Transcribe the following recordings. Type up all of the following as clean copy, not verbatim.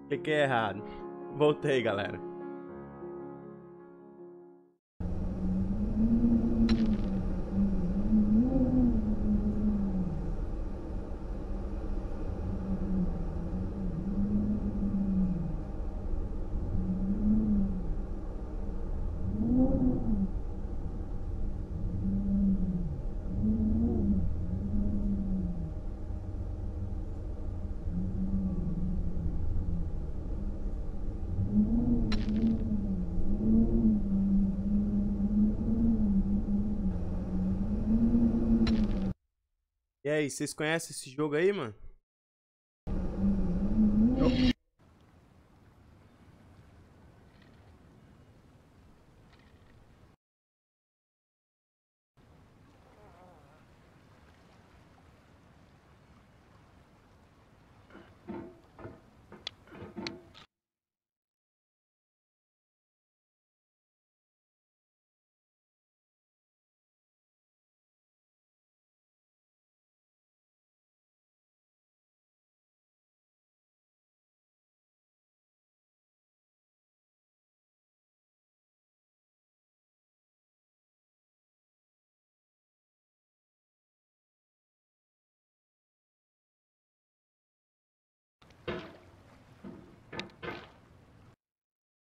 Cliquei errado. Voltei, galera. E aí, vocês conhecem esse jogo aí, mano?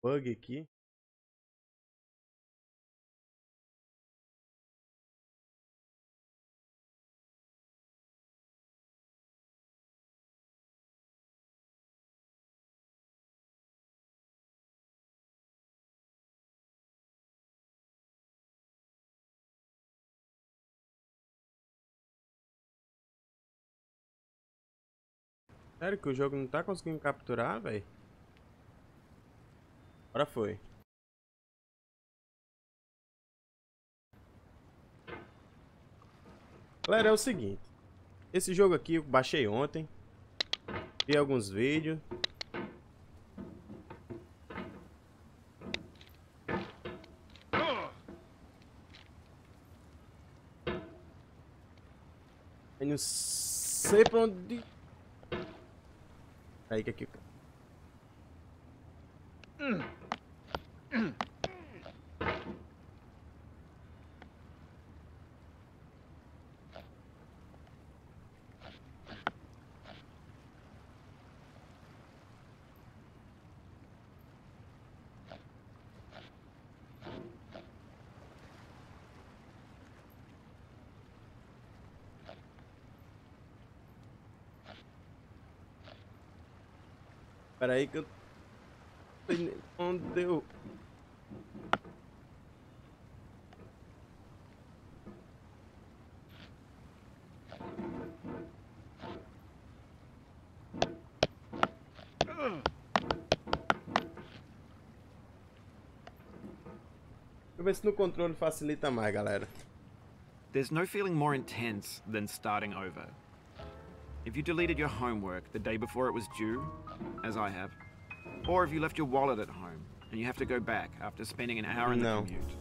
Bug aqui. Sério que o jogo não tá conseguindo capturar, velho? Agora foi. Galera, é o seguinte. Esse jogo aqui eu baixei ontem. Vi alguns vídeos. Eu não sei pra onde... Aí que aqui... Pera aí que eu... Onde eu... Deixa eu ver se no controle facilita mais, galera. There's no feeling more intense than starting over. If you deleted your homework the day before it was due, as I have, or if you left your wallet at home and you have to go back after spending an hour in the commute.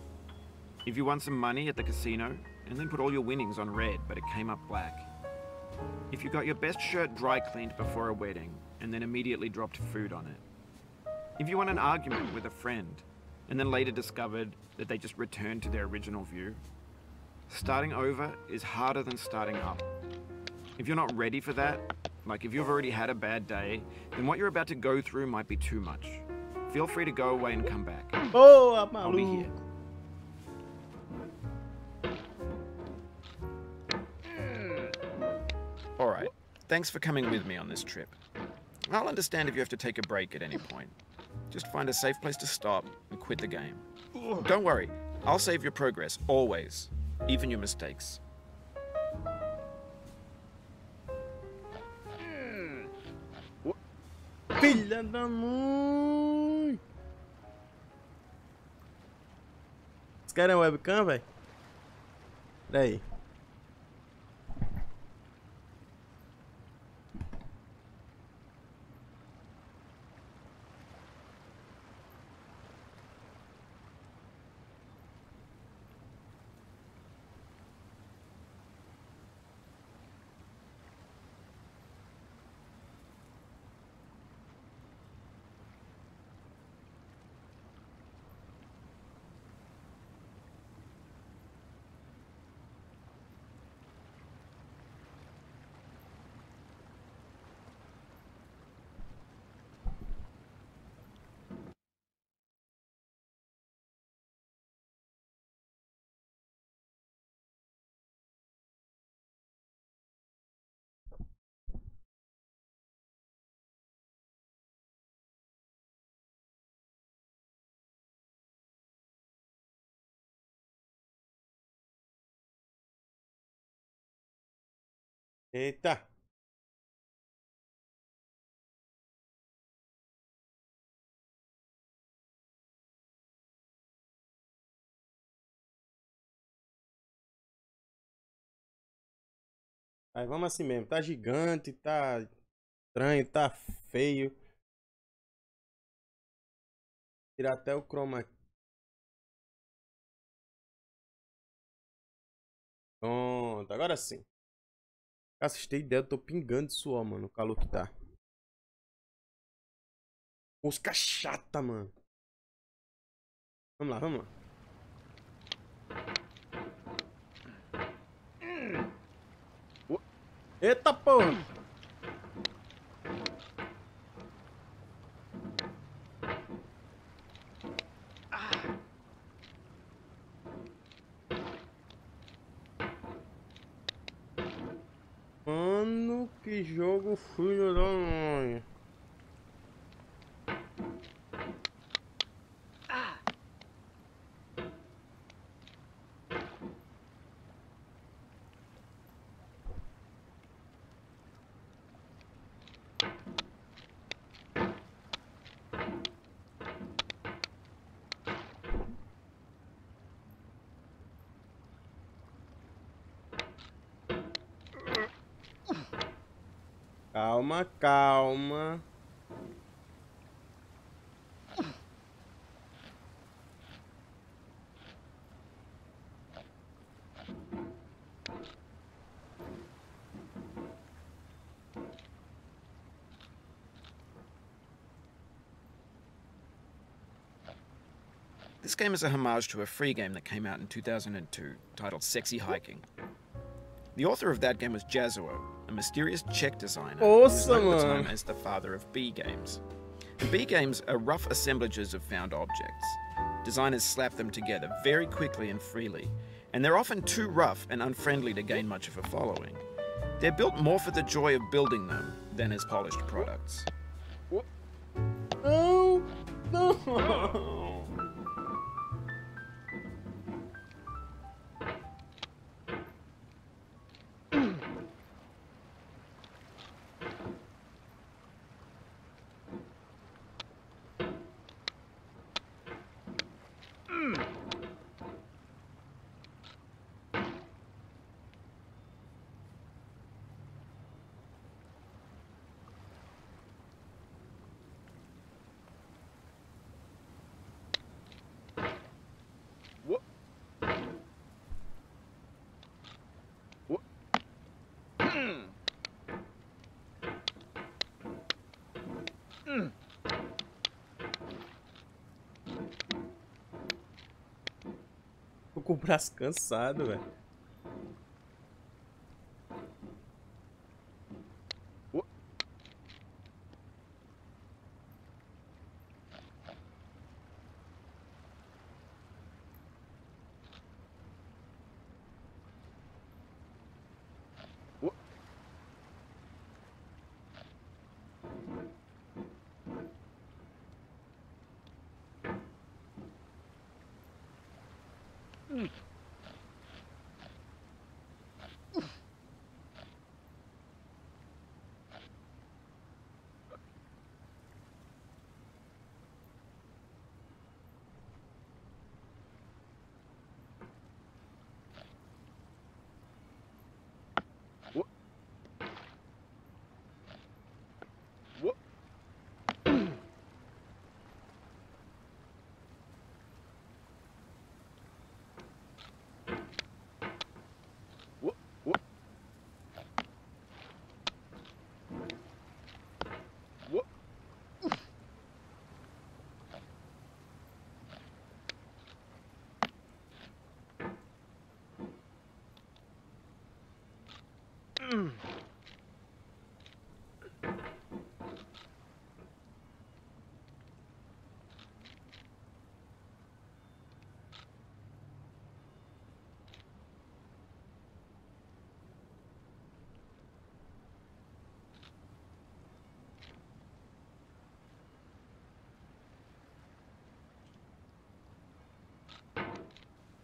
If you won some money at the casino and then put all your winnings on red but it came up black. If you got your best shirt dry cleaned before a wedding and then immediately dropped food on it. If you won an argument with a friend and then later discovered that they just returned to their original view. Starting over is harder than starting up. If you're not ready for that, like if you've already had a bad day, then what you're about to go through might be too much. Feel free to go away and come back. Oh, I'll be here. Alright, thanks for coming with me on this trip. I'll understand if you have to take a break at any point. Just find a safe place to stop and quit the game. Don't worry, I'll save your progress, always. Even your mistakes. Filha da mãe! Esse cara é webcam, velho? Peraí. Eita. Aí vamos assim mesmo. Tá gigante, tá estranho, tá feio. Tirar até o chroma aqui. Pronto, agora sim. Assistei ideia, eu tô pingando de suor, mano. O calor que tá. Música chata, mano. Vamos lá, vamos lá. Eita porra! Mano, que jogo filho da mãe. Calma, calma. This game is a homage to a free game that came out in 2002 titled Sexy Hiking. The author of that game was Jazuo, a mysterious Czech designer who was known at the time as the father of B games. And B games are rough assemblages of found objects. Designers slap them together very quickly and freely, and they're often too rough and unfriendly to gain much of a following. They're built more for the joy of building them than as polished products. No, no. Tô com o braço cansado, velho.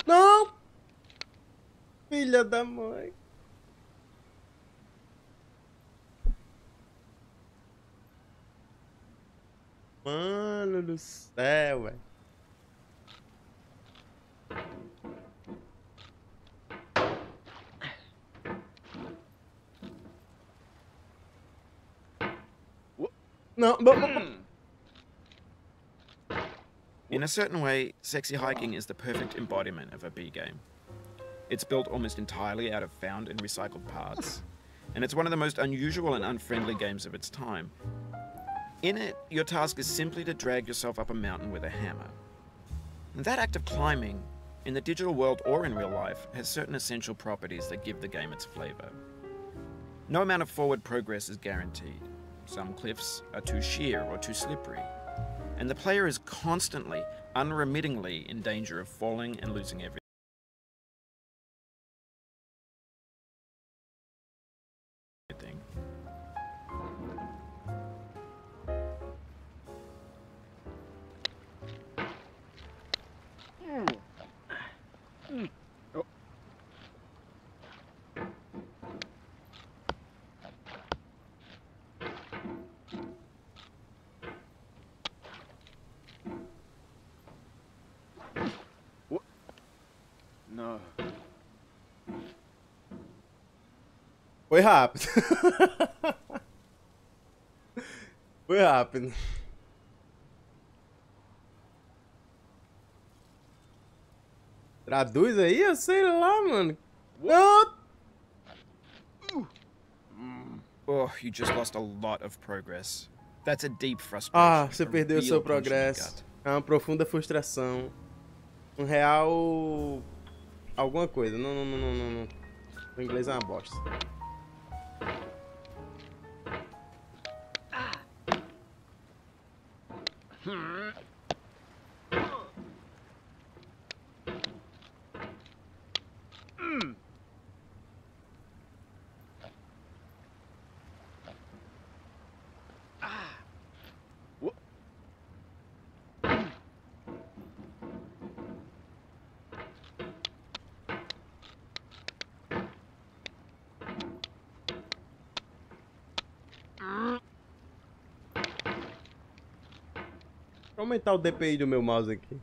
Não! Filha da mãe. Mano do céu, velho. Não, In a certain way, sexy hiking is the perfect embodiment of a B game. It's built almost entirely out of found and recycled parts, and it's one of the most unusual and unfriendly games of its time. In it, your task is simply to drag yourself up a mountain with a hammer. And that act of climbing, in the digital world or in real life, has certain essential properties that give the game its flavor. No amount of forward progress is guaranteed. Some cliffs are too sheer or too slippery, and the player is constantly, unremittingly in danger of falling and losing everything. No. Foi rápido. Foi rápido. Traduz aí? Eu sei lá, mano. Não! Oh, you just lost a lot of progress. That's a deep frustration. Ah, você a perdeu o real seu punch in the progresso. gut. É uma profunda frustração. Um real... alguma coisa. Não. O inglês é uma bosta. Vou aumentar o DPI do meu mouse aqui.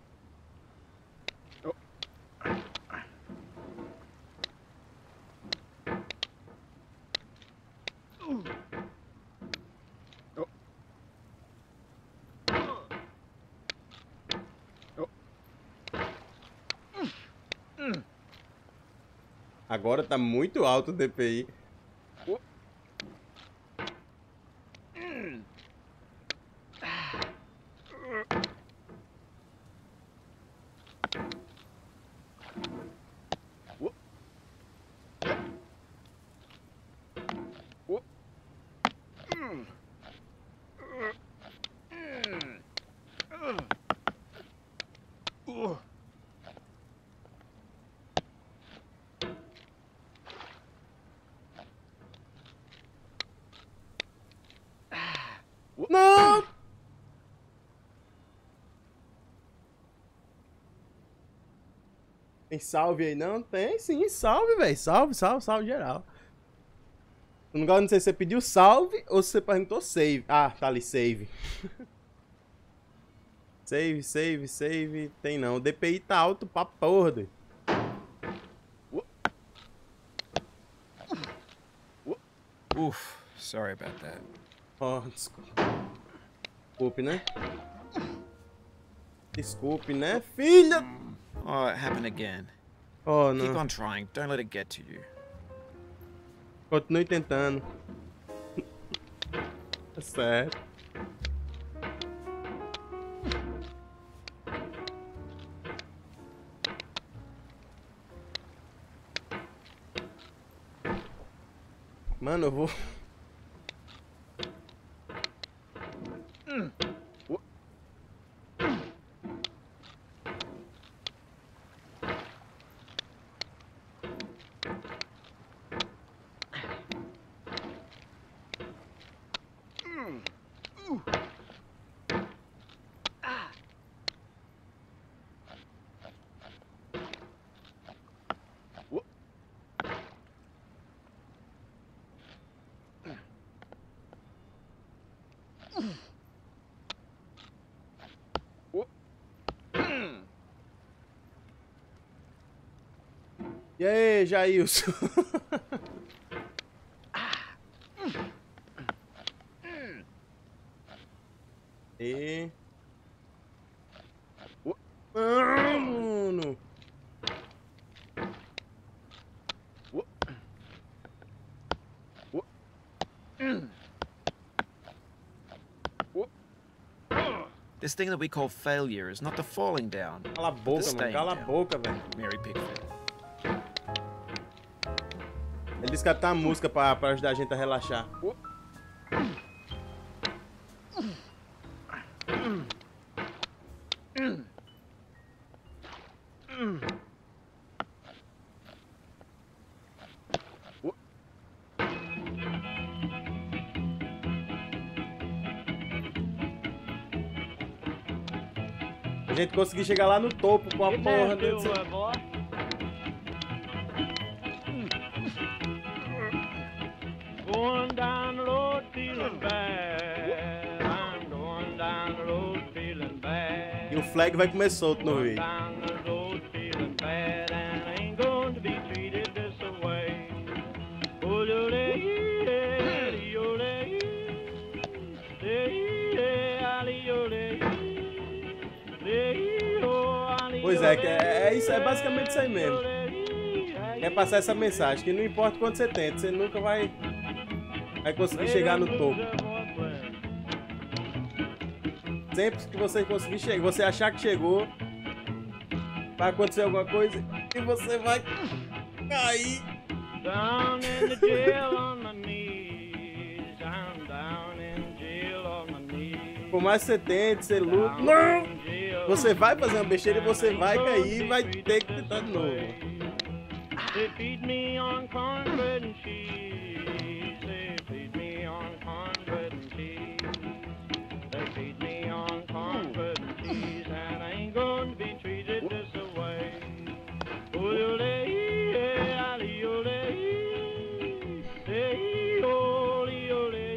Agora tá muito alto o DPI. Não! Tem salve aí não? Tem sim, salve, velho. Salve geral. Agora não sei se você pediu salve ou se você perguntou save. Ah, tá ali, save. Save. Tem não. O DPI tá alto pra porra, doido. Oof, sorry about that. Oh, desculpe, né? Desculpe, né, filha? Oh, it happened again. Oh, Keep não. on trying, don't let it get to you. Continue tentando. Tá certo. Mano, eu vou... E aí, Jailson? E... Ah, mano. This thing that we call failure is not the falling down. Cala a boca, mano. Cala a boca, velho. Mary Pickford. Ele disse que tá a música pra ajudar a gente a relaxar. A gente conseguiu chegar lá no topo com a porra desse... Going down the road feeling bad. I'm going down the road feeling bad. E o flag vai comer solto no vídeo. Down the road feeling bad, and I ain't going to be treated this way. Pois é, isso é basicamente isso aí mesmo. É passar essa mensagem, que não importa quanto você tenta, você nunca vai conseguir chegar no topo. Sempre que você conseguir chegar, você achar que chegou, vai acontecer alguma coisa e você vai cair. Down in the jail on my knees. I'm down in jail on my knees. Por mais que você tente, você luta, não! Você vai fazer uma besteira e você vai cair e vai ter que tentar de novo. They feed me on cornbread and cheese. They feed me on cornbread and cheese. They feed me on cornbread and cheese, and I ain't going to be treated this way.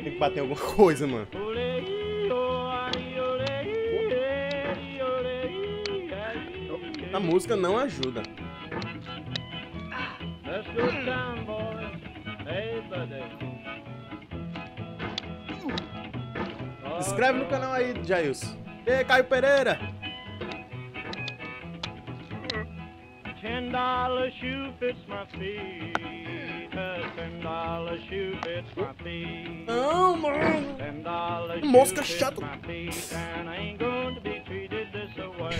Tem que bater em alguma coisa, mano. A música não ajuda. Let's go down, boys. Hey, buddy. Se inscreve no canal aí, Jailson. E Caio Pereira. $10 shoe fits my feet. $10 shoe fits my feet. Não, mano. $10 Mosca shoe chato. fits my feet, and I ain't going to be treated this way.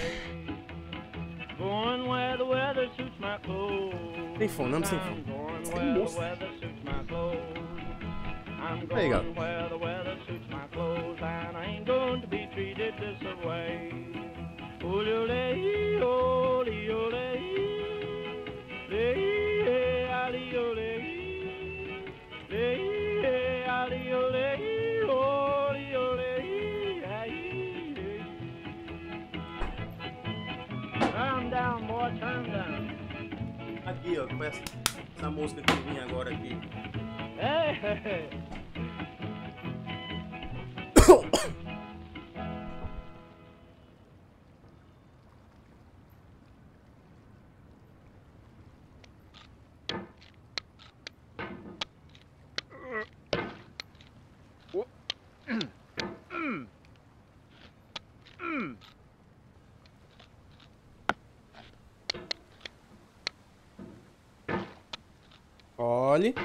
Going where the weather suits my clothes. Sem fome, não sem fome. Going Sem where the moço. weather suits my clothes. I'm Aí, going gato. where the weather suits my clothes, and I ain't going to be treated this way. Calm down, boy, calm down. Aqui, ó, foi essa música que vinha agora aqui. Hey! Olhe.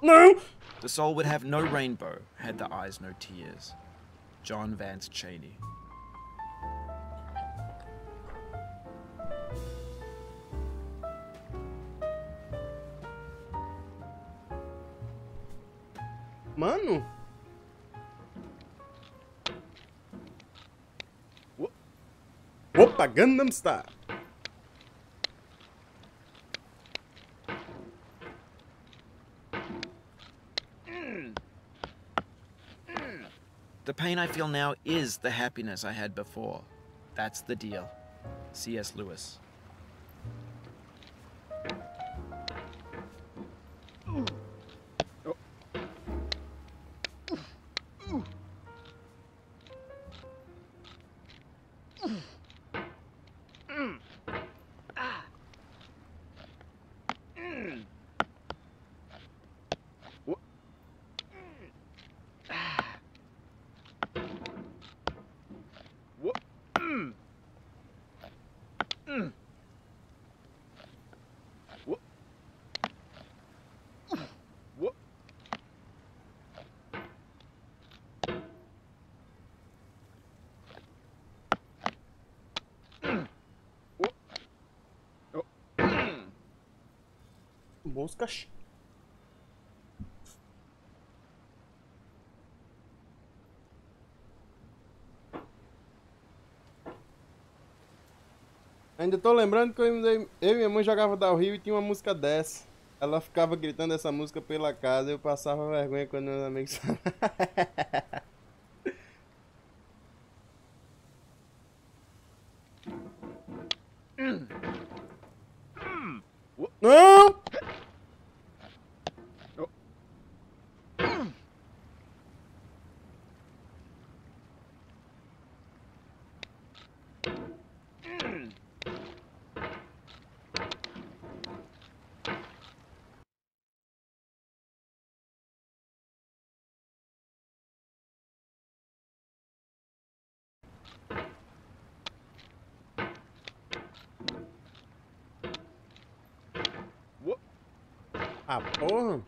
Não! The soul would have no rainbow had the eyes no tears. John Vance Cheney. Mano. Opa, Gangnam Style. The pain I feel now is the happiness I had before. That's the deal. C.S. Lewis. Moscas. Ainda tô lembrando que eu e minha mãe jogava downhill e tinha uma música dessa. Ela ficava gritando essa música pela casa e eu passava vergonha quando meus amigos Não! Ah, porra!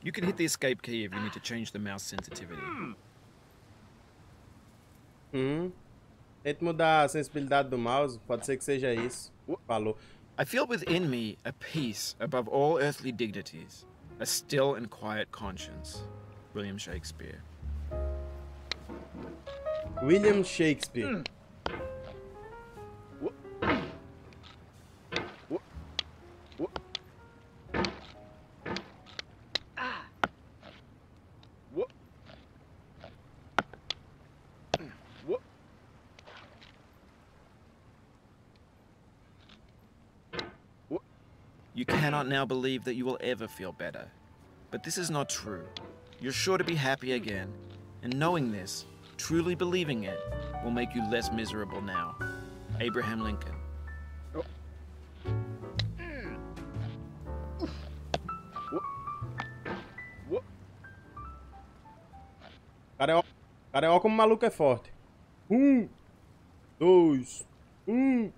You can hit the escape key if you need to change the mouse sensitivity. Tente mudar a sensibilidade do mouse, pode ser que seja isso. Falou. I feel within me a peace above all earthly dignities, a still and quiet conscience. William Shakespeare. William Shakespeare. You cannot now believe that you will ever feel better. But this is not true. You're sure to be happy again, and knowing this, truly believing it, will make you less miserable now. Abraham Lincoln. Cara, ó como o maluco é forte. 1, 2, 1.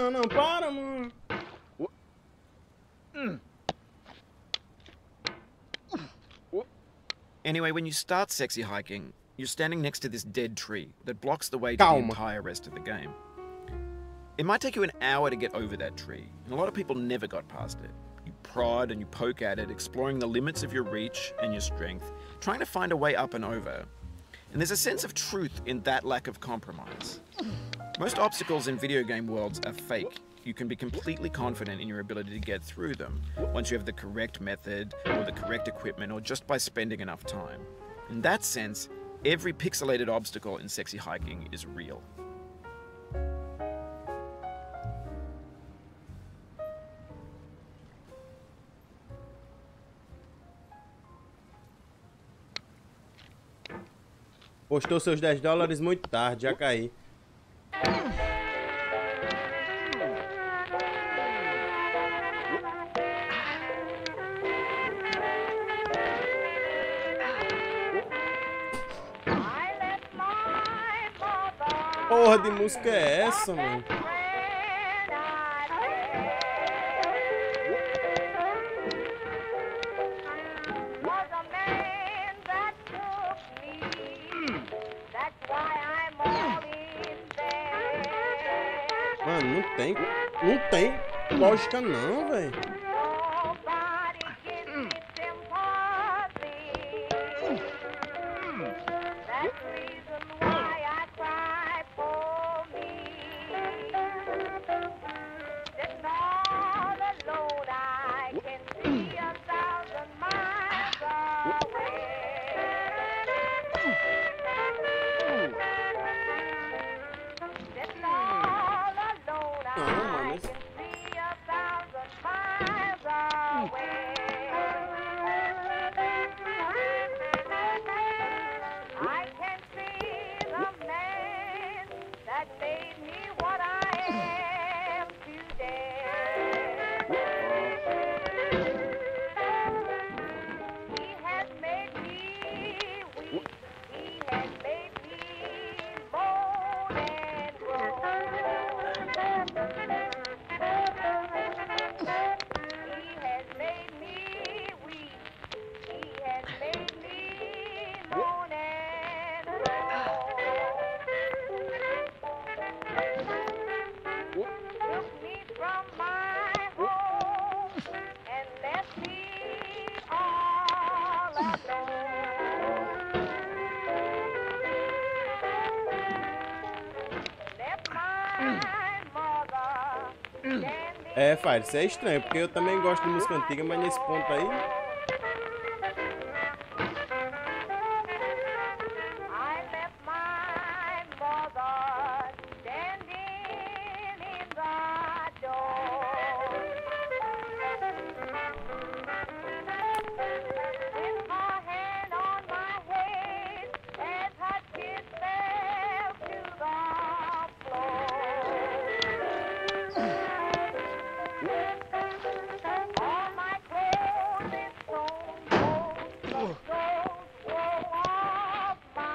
Não, para, mano. Anyway, when you start sexy hiking, you're standing next to this dead tree that blocks the way to the Calma. entire rest of the game. It might take you an hour to get over that tree, and a lot of people never got past it. You prod and you poke at it, exploring the limits of your reach and your strength, trying to find a way up and over. And there's a sense of truth in that lack of compromise. Most obstacles in video game worlds are fake. You can be completely confident in your ability to get through them once you have the correct method or the correct equipment or just by spending enough time. In that sense, every pixelated obstacle in sexy hiking is real. Postou seus $10 muito tarde, já caí. Porra de música é essa, mano? Mano, não tem lógica não, velho. has made me what I am today. He has made me weak. He has made me moan and groan. He has made me weak. He has made me moan and groan. Took me from my home and left me all alone. Left my mother standing. É, Fire, isso é estranho, porque eu também gosto de música antiga, mas nesse ponto aí. I left my mother standing in the door. With her hand on my head as her kiss fell to the floor. All my clothes is sewn, the clothes wore off my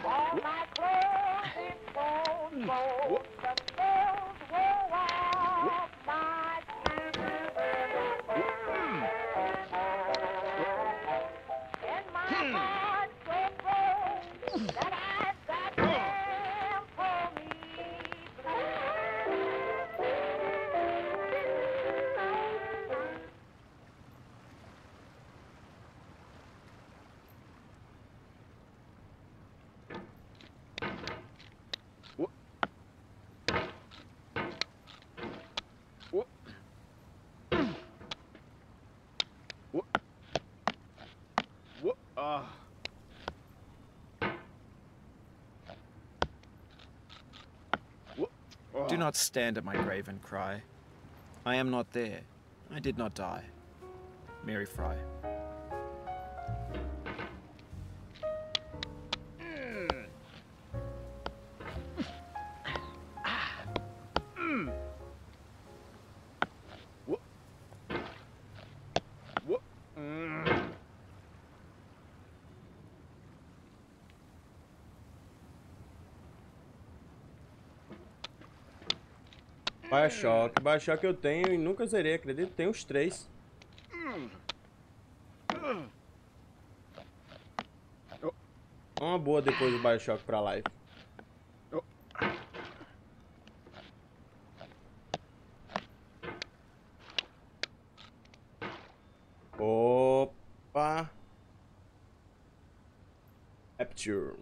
All my clothes is sewn, the clothes wore off my And my heart so cold that I've got them for me. Do not stand at my grave and cry. I am not there. I did not die. Mary Fry. Bioshock. Bioshock eu tenho e nunca zerei, acredito. Tem os 3. Uma boa depois do Bioshock pra live. Opa! Capture.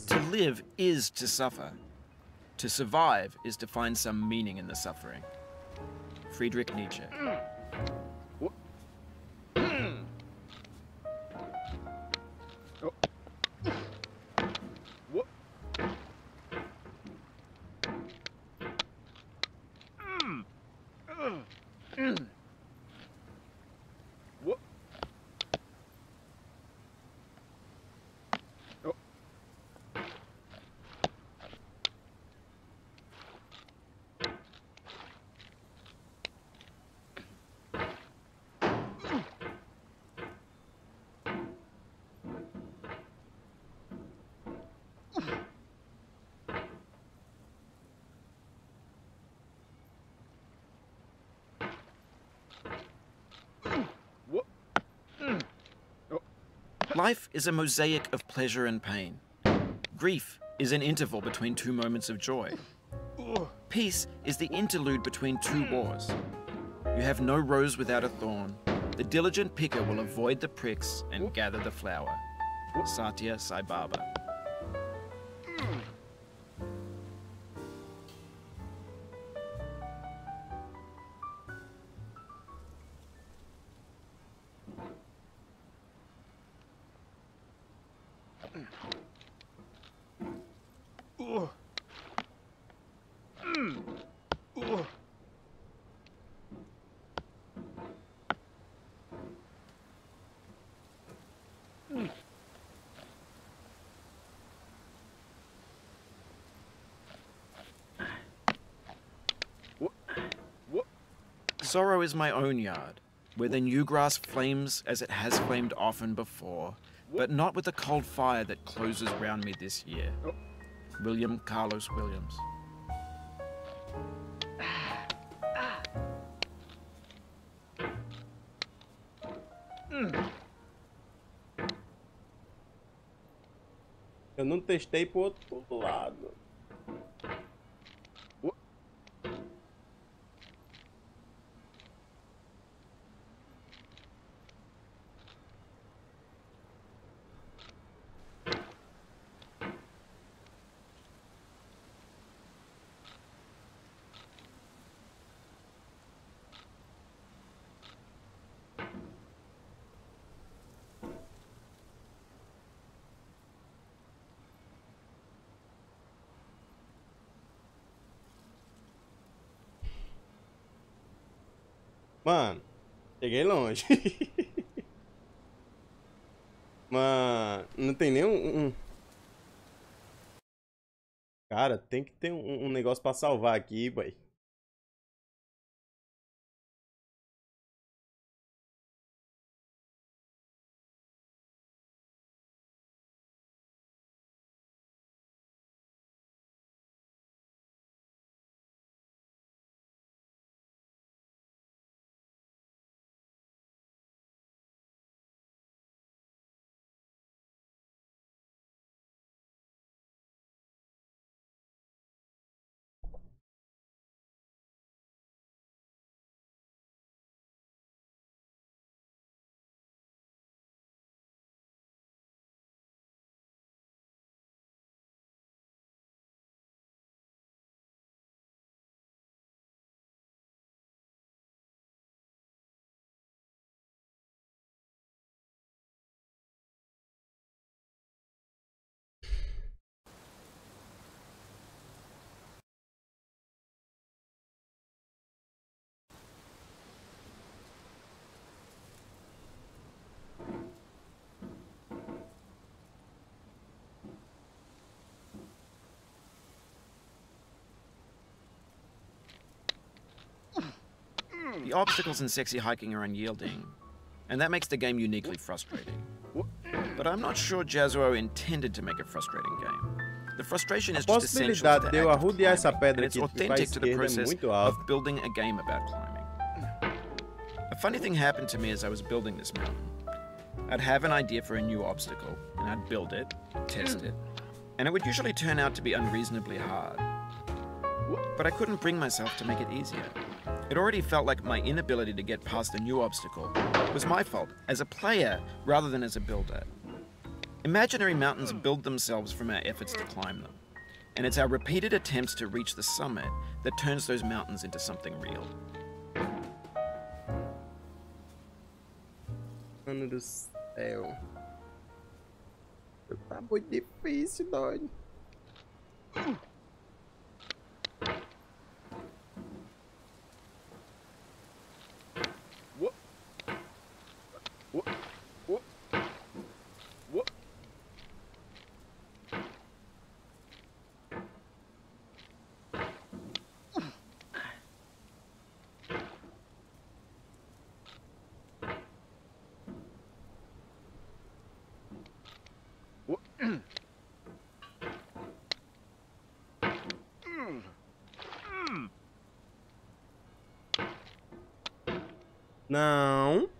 To live is to suffer. To survive is to find some meaning in the suffering. Friedrich Nietzsche. Life is a mosaic of pleasure and pain. Grief is an interval between two moments of joy. Peace is the interlude between two wars. You have no rose without a thorn. The diligent picker will avoid the pricks and gather the flower. Satya Sai Baba. Sorrow is my own yard, where the new grass flames as it has flamed often before, but not with the cold fire that closes round me this year. William Carlos Williams. Eu não testei pro outro lado. Mano, cheguei longe. Mano, não tem nem Cara, tem que ter um negócio pra salvar aqui, boy. The obstacles in sexy hiking are unyielding, and that makes the game uniquely frustrating. But I'm not sure Jazuo intended to make a frustrating game. The frustration is just essential to the act of climbing, and it's authentic to the process of building a game about climbing. A funny thing happened to me as I was building this mountain. I'd have an idea for a new obstacle, and I'd build it, test it, and it would usually turn out to be unreasonably hard. But I couldn't bring myself to make it easier. It already felt like my inability to get past a new obstacle was my fault as a player rather than as a builder. Imaginary mountains build themselves from our efforts to climb them, and it's our repeated attempts to reach the summit that turns those mountains into something real. Mano do céu. Tá muito difícil, doido. Não.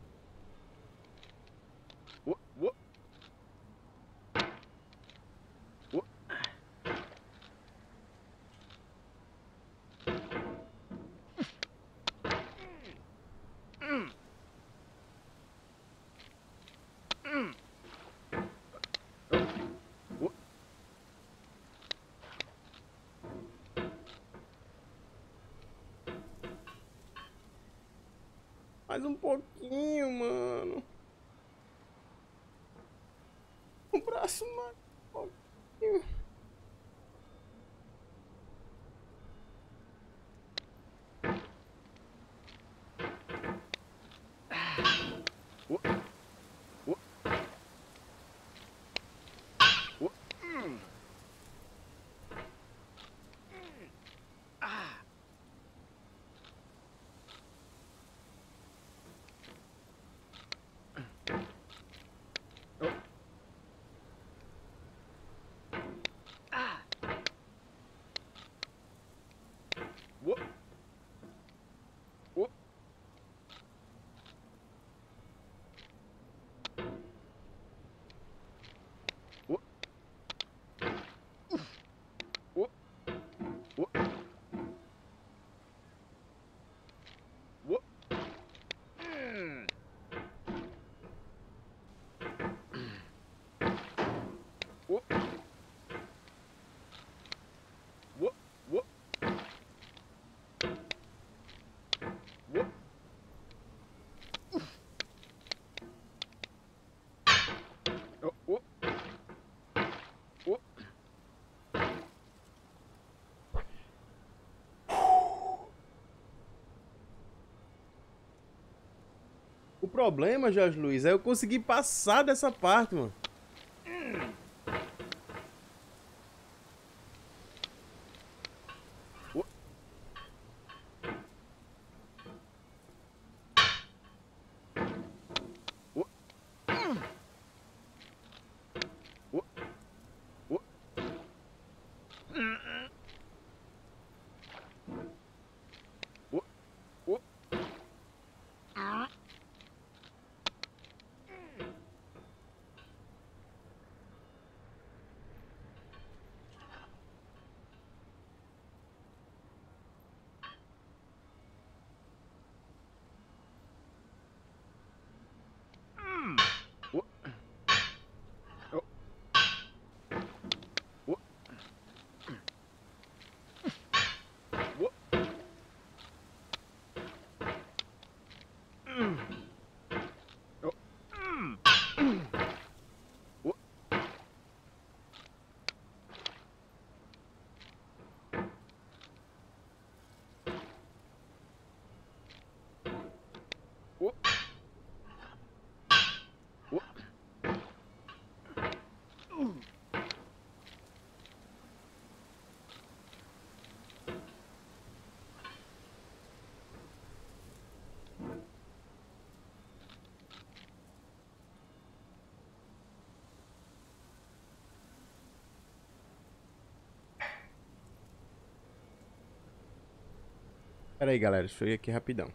Mais um pouquinho, mano. O braço mais um pouquinho. problema, Jorge Luiz, é eu conseguir passar dessa parte, mano. Pera aí, galera, deixa eu ir aqui rapidão.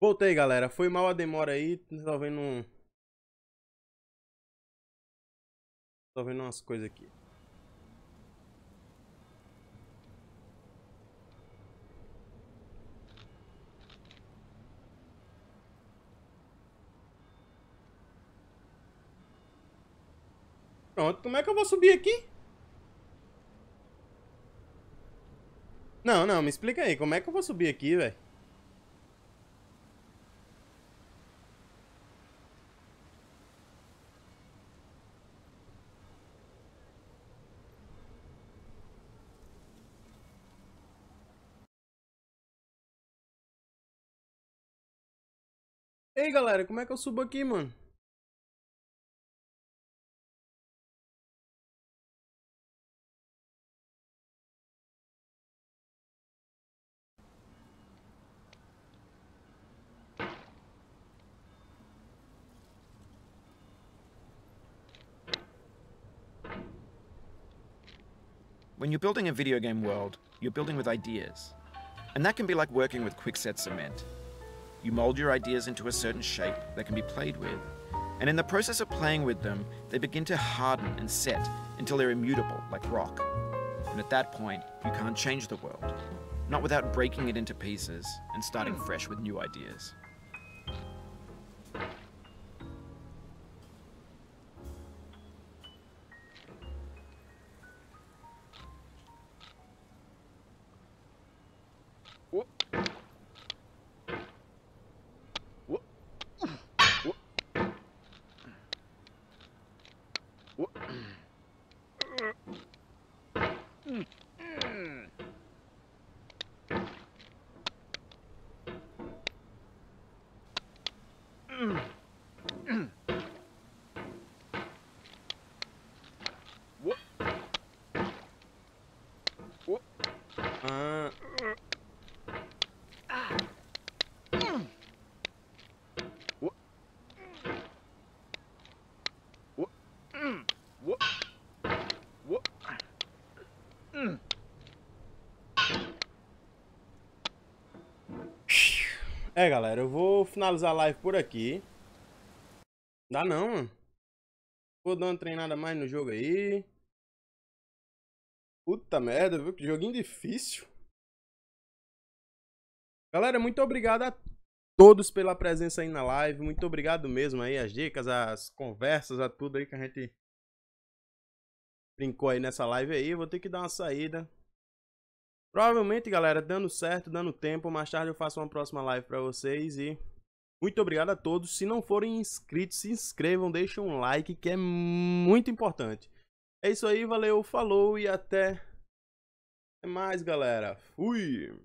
Voltei, galera. Foi mal a demora aí. Tô vendo umas coisas aqui. Pronto, como é que eu vou subir aqui? Não, não, me explica aí. Como é que eu vou subir aqui, velho? Ei, galera, como é que eu subo aqui, mano? When you're building a video game world, you're building with ideas. And that can be like working with quickset cement. You mold your ideas into a certain shape that can be played with, and in the process of playing with them, they begin to harden and set until they're immutable, like rock. And at that point, you can't change the world, not without breaking it into pieces and starting fresh with new ideas. Ah, é, galera, eu vou finalizar a live por aqui. Dá não, mano. Vou dar uma treinada mais no jogo aí. Puta merda, viu? Que joguinho difícil. Galera, muito obrigado a todos pela presença aí na live. Muito obrigado mesmo aí, as dicas, as conversas, a tudo aí que a gente brincou aí nessa live aí. Eu vou ter que dar uma saída. Provavelmente, galera, dando certo, dando tempo, mais tarde eu faço uma próxima live pra vocês e muito obrigado a todos. Se não forem inscritos, se inscrevam, deixem um like que é muito importante. É isso aí, valeu, falou e até mais, galera. Fui!